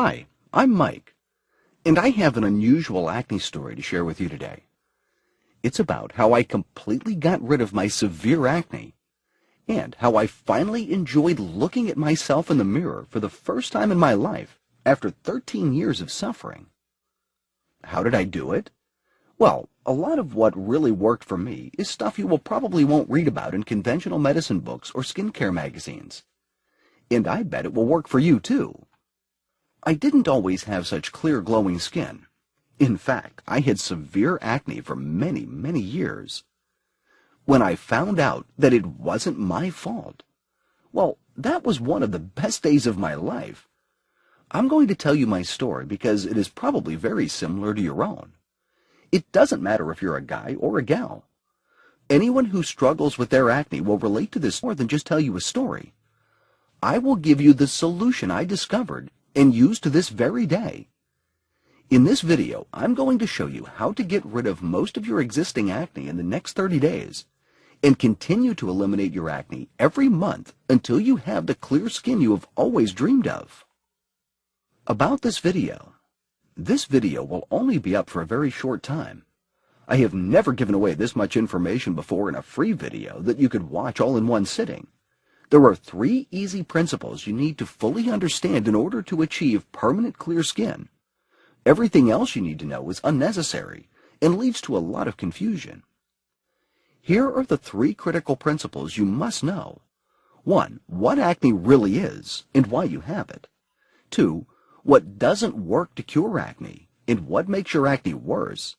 Hi, I'm Mike, and I have an unusual acne story to share with you today. It's about how I completely got rid of my severe acne, and how I finally enjoyed looking at myself in the mirror for the first time in my life after 13 years of suffering. How did I do it? Well, a lot of what really worked for me is stuff you probably won't read about in conventional medicine books or skincare magazines. And I bet it will work for you too. I didn't always have such clear, glowing skin. In fact, I had severe acne for many, many years. When I found out that it wasn't my fault, well, that was one of the best days of my life. I'm going to tell you my story because it is probably very similar to your own. It doesn't matter if you're a guy or a gal. Anyone who struggles with their acne will relate to this more than just tell you a story. I will give you the solution I discovered and use to this very day. In this video, I'm going to show you how to get rid of most of your existing acne in the next 30 days and continue to eliminate your acne every month until you have the clear skin you have always dreamed of. About this video will only be up for a very short time. I have never given away this much information before in a free video that you could watch all in one sitting. There are 3 easy principles you need to fully understand in order to achieve permanent clear skin. Everything else you need to know is unnecessary and leads to a lot of confusion. Here are the 3 critical principles you must know. 1. What acne really is and why you have it. 2. What doesn't work to cure acne and what makes your acne worse.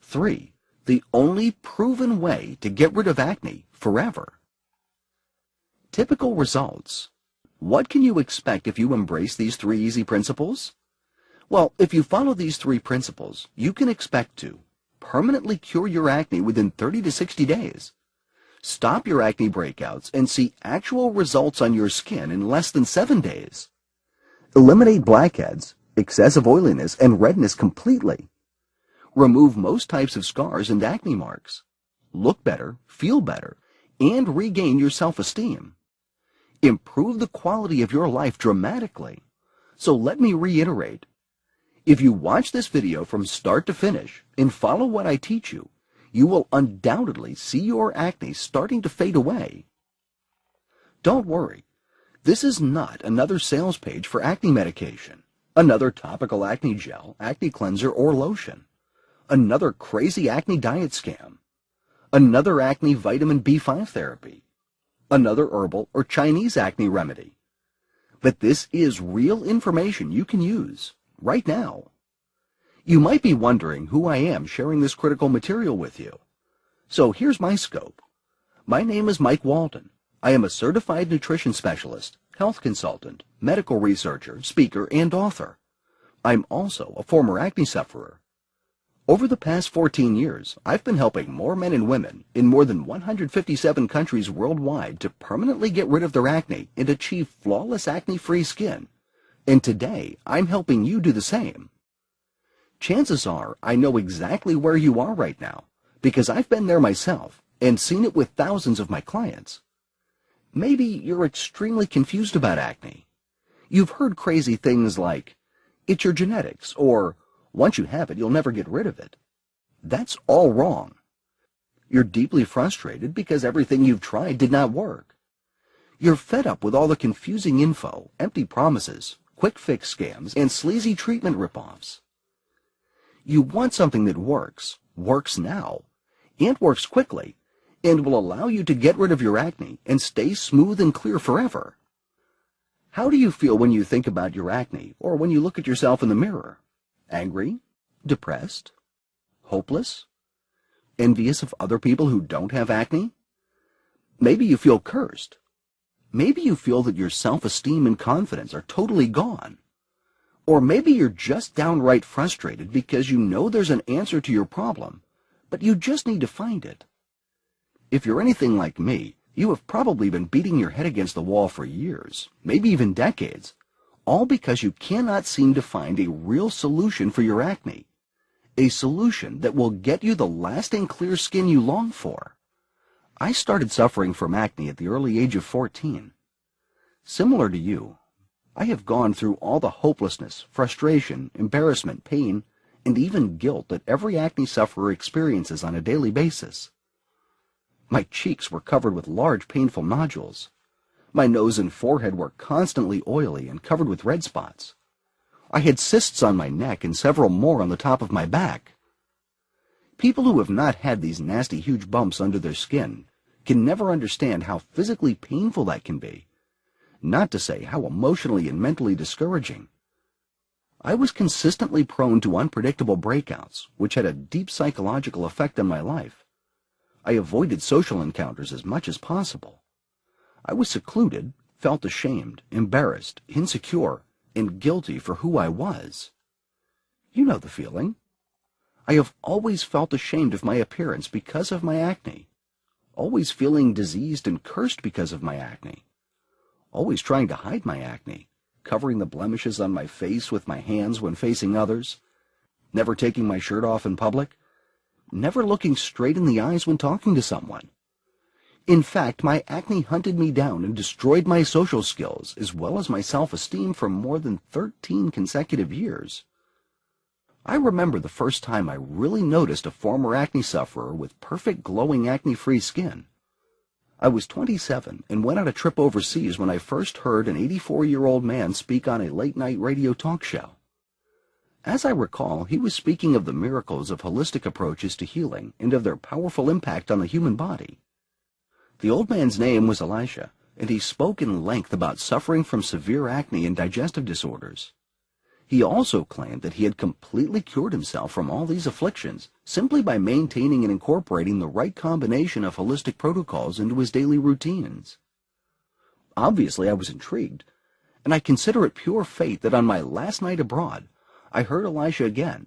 3. The only proven way to get rid of acne forever. Typical results. What can you expect if you embrace these 3 easy principles? Well, if you follow these 3 principles, you can expect to permanently cure your acne within 30 to 60 days, stop your acne breakouts and see actual results on your skin in less than 7 days, eliminate blackheads, excessive oiliness, and redness completely, remove most types of scars and acne marks, look better, feel better, and regain your self-esteem. Improve the quality of your life dramatically. So let me reiterate. If you watch this video from start to finish and follow what I teach you, you will undoubtedly see your acne starting to fade away. Don't worry. This is not another sales page for acne medication, another topical acne gel, acne cleanser, or lotion, another crazy acne diet scam, another acne vitamin B5 therapy, another herbal or Chinese acne remedy. But this is real information you can use right now. You might be wondering who I am sharing this critical material with you. So here's my scope. My name is Mike Walden. I am a certified nutrition specialist, health consultant, medical researcher, speaker, and author. I'm also a former acne sufferer. Over the past 14 years, I've been helping more men and women in more than 157 countries worldwide to permanently get rid of their acne and achieve flawless acne-free skin. And today, I'm helping you do the same. Chances are I know exactly where you are right now because I've been there myself and seen it with thousands of my clients. Maybe you're extremely confused about acne. You've heard crazy things like, it's your genetics, or once you have it, you'll never get rid of it. That's all wrong. You're deeply frustrated because everything you've tried did not work. You're fed up with all the confusing info, empty promises, quick fix scams, and sleazy treatment ripoffs. You want something that works now, and works quickly, and will allow you to get rid of your acne and stay smooth and clear forever. How do you feel when you think about your acne or when you look at yourself in the mirror? Angry, depressed, hopeless, envious of other people who don't have acne? Maybe you feel cursed. Maybe you feel that your self-esteem and confidence are totally gone. Or maybe you're just downright frustrated because you know there's an answer to your problem, but you just need to find it. If you're anything like me, you have probably been beating your head against the wall for years, maybe even decades, all because you cannot seem to find a real solution for your acne, a solution that will get you the lasting clear skin you long for. I started suffering from acne at the early age of 14. Similar to you, I have gone through all the hopelessness, frustration, embarrassment, pain, and even guilt that every acne sufferer experiences on a daily basis. My cheeks were covered with large, painful nodules. My nose and forehead were constantly oily and covered with red spots. I had cysts on my neck and several more on the top of my back. People who have not had these nasty, huge bumps under their skin can never understand how physically painful that can be, not to say how emotionally and mentally discouraging. I was consistently prone to unpredictable breakouts, which had a deep psychological effect on my life. I avoided social encounters as much as possible. I was secluded, felt ashamed, embarrassed, insecure, and guilty for who I was. You know the feeling. I have always felt ashamed of my appearance because of my acne, always feeling diseased and cursed because of my acne, always trying to hide my acne, covering the blemishes on my face with my hands when facing others, never taking my shirt off in public, never looking straight in the eyes when talking to someone. In fact, my acne hunted me down and destroyed my social skills as well as my self-esteem for more than 13 consecutive years. I remember the first time I really noticed a former acne sufferer with perfect glowing acne-free skin. I was 27 and went on a trip overseas when I first heard an 84-year-old man speak on a late-night radio talk show. As I recall, he was speaking of the miracles of holistic approaches to healing and of their powerful impact on the human body. The old man's name was Elisha, and he spoke in length about suffering from severe acne and digestive disorders. He also claimed that he had completely cured himself from all these afflictions simply by maintaining and incorporating the right combination of holistic protocols into his daily routines. Obviously, I was intrigued, and I consider it pure fate that on my last night abroad, I heard Elisha again,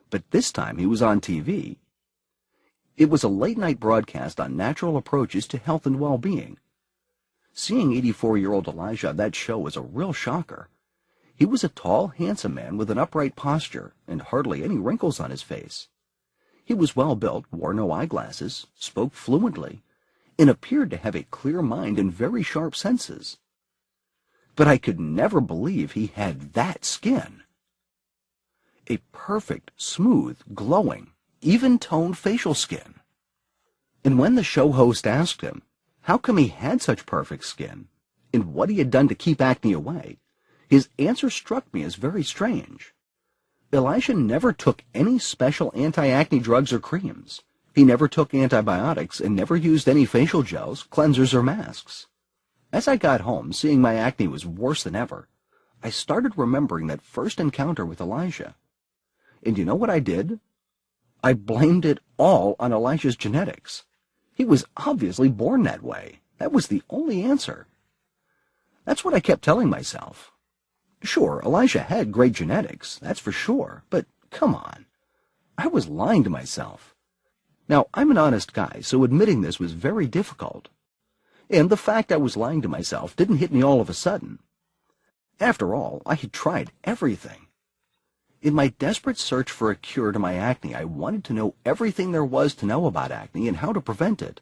but this time he was on TV. It was a late-night broadcast on natural approaches to health and well-being. Seeing 84-year-old Elisha on that show was a real shocker. He was a tall, handsome man with an upright posture and hardly any wrinkles on his face. He was well-built, wore no eyeglasses, spoke fluently, and appeared to have a clear mind and very sharp senses. But I could never believe he had that skin. A perfect, smooth, glowing, even-toned facial skin. And when the show host asked him how come he had such perfect skin and what he had done to keep acne away, his answer struck me as very strange. Elisha never took any special anti-acne drugs or creams. He never took antibiotics and never used any facial gels, cleansers, or masks. As I got home, seeing my acne was worse than ever, I started remembering that first encounter with Elisha. And you know what I did? I blamed it all on Elisha's genetics. He was obviously born that way. That was the only answer. That's what I kept telling myself. Sure, Elisha had great genetics, that's for sure, but come on. I was lying to myself. Now, I'm an honest guy, so admitting this was very difficult. And the fact I was lying to myself didn't hit me all of a sudden. After all, I had tried everything. In my desperate search for a cure to my acne, I wanted to know everything there was to know about acne and how to prevent it.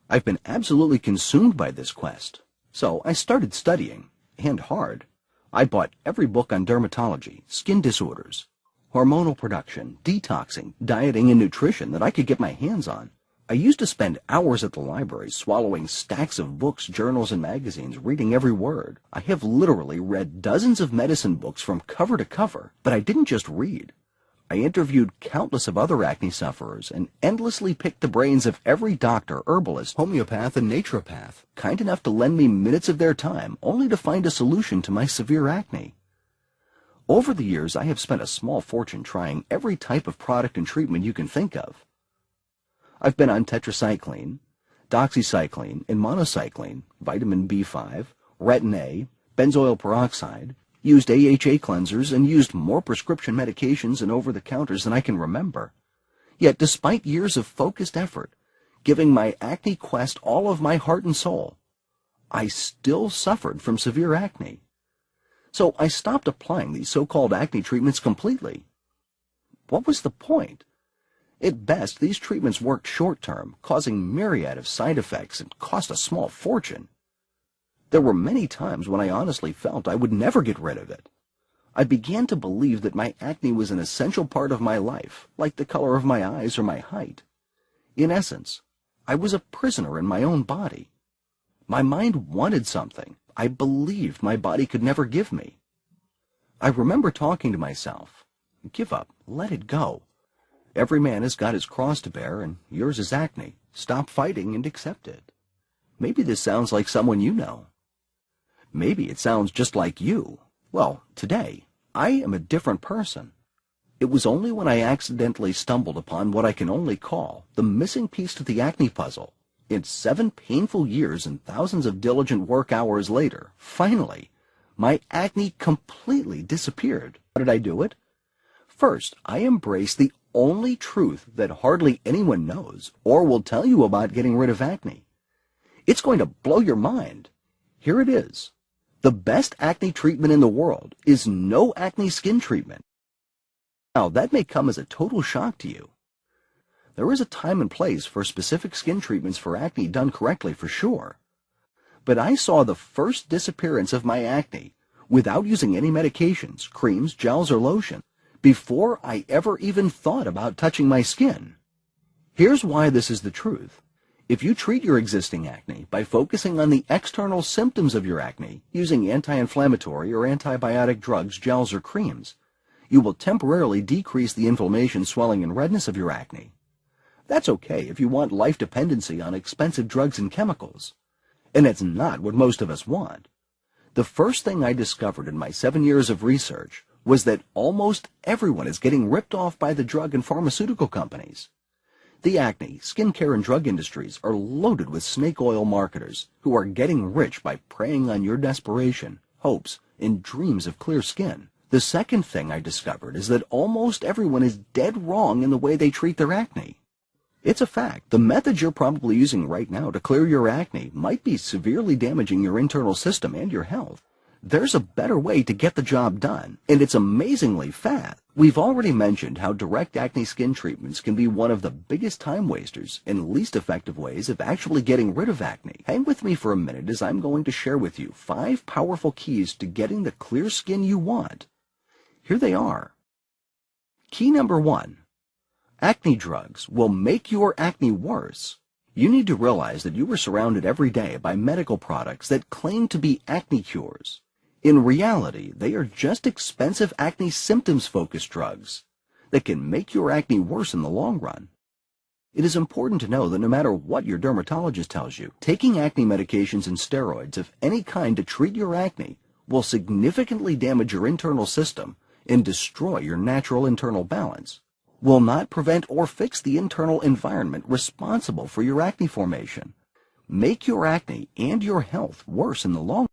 I've been absolutely consumed by this quest, so I started studying, and hard. I bought every book on dermatology, skin disorders, hormonal production, detoxing, dieting, and nutrition that I could get my hands on. I used to spend hours at the library swallowing stacks of books, journals, and magazines, reading every word. I have literally read dozens of medicine books from cover to cover, but I didn't just read. I interviewed countless of other acne sufferers and endlessly picked the brains of every doctor, herbalist, homeopath, and naturopath, kind enough to lend me minutes of their time only to find a solution to my severe acne. Over the years, I have spent a small fortune trying every type of product and treatment you can think of. I've been on tetracycline, doxycycline, and monocycline, vitamin B5, retin-A, benzoyl peroxide, used AHA cleansers, and used more prescription medications and over-the-counters than I can remember. Yet, despite years of focused effort, giving my acne quest all of my heart and soul, I still suffered from severe acne. So I stopped applying these so-called acne treatments completely. What was the point? At best, these treatments worked short-term, causing myriad of side effects and cost a small fortune. There were many times when I honestly felt I would never get rid of it. I began to believe that my acne was an essential part of my life, like the color of my eyes or my height. In essence, I was a prisoner in my own body. My mind wanted something I believed my body could never give me. I remember talking to myself, "Give up, let it go. Every man has got his cross to bear, and yours is acne. Stop fighting and accept it." Maybe this sounds like someone you know. Maybe it sounds just like you. Well, today, I am a different person. It was only when I accidentally stumbled upon what I can only call the missing piece to the acne puzzle. In 7 painful years and thousands of diligent work hours later, finally, my acne completely disappeared. How did I do it? First, I embraced the only truth that hardly anyone knows or will tell you about getting rid of acne. It's going to blow your mind. Here it is. The best acne treatment in the world is no acne skin treatment. Now, that may come as a total shock to you. There is a time and place for specific skin treatments for acne done correctly, for sure. But I saw the first disappearance of my acne without using any medications, creams, gels, or lotion, before I ever even thought about touching my skin. Here's why this is the truth. If you treat your existing acne by focusing on the external symptoms of your acne, using anti-inflammatory or antibiotic drugs, gels, or creams, you will temporarily decrease the inflammation, swelling, and redness of your acne. That's okay if you want life dependency on expensive drugs and chemicals. And it's not what most of us want. The first thing I discovered in my 7 years of research was that almost everyone is getting ripped off by the drug and pharmaceutical companies. The acne, skincare, and drug industries are loaded with snake oil marketers who are getting rich by preying on your desperation, hopes, and dreams of clear skin. The second thing I discovered is that almost everyone is dead wrong in the way they treat their acne. It's a fact. The method you're probably using right now to clear your acne might be severely damaging your internal system and your health. There's a better way to get the job done, and it's amazingly fast. We've already mentioned how direct acne skin treatments can be one of the biggest time wasters and least effective ways of actually getting rid of acne. Hang with me for a minute as I'm going to share with you 5 powerful keys to getting the clear skin you want. Here they are. Key number 1. Acne drugs will make your acne worse. You need to realize that you are surrounded every day by medical products that claim to be acne cures. In reality, they are just expensive acne symptoms-focused drugs that can make your acne worse in the long run. It is important to know that no matter what your dermatologist tells you, taking acne medications and steroids of any kind to treat your acne will significantly damage your internal system and destroy your natural internal balance, will not prevent or fix the internal environment responsible for your acne formation, make your acne and your health worse in the long run.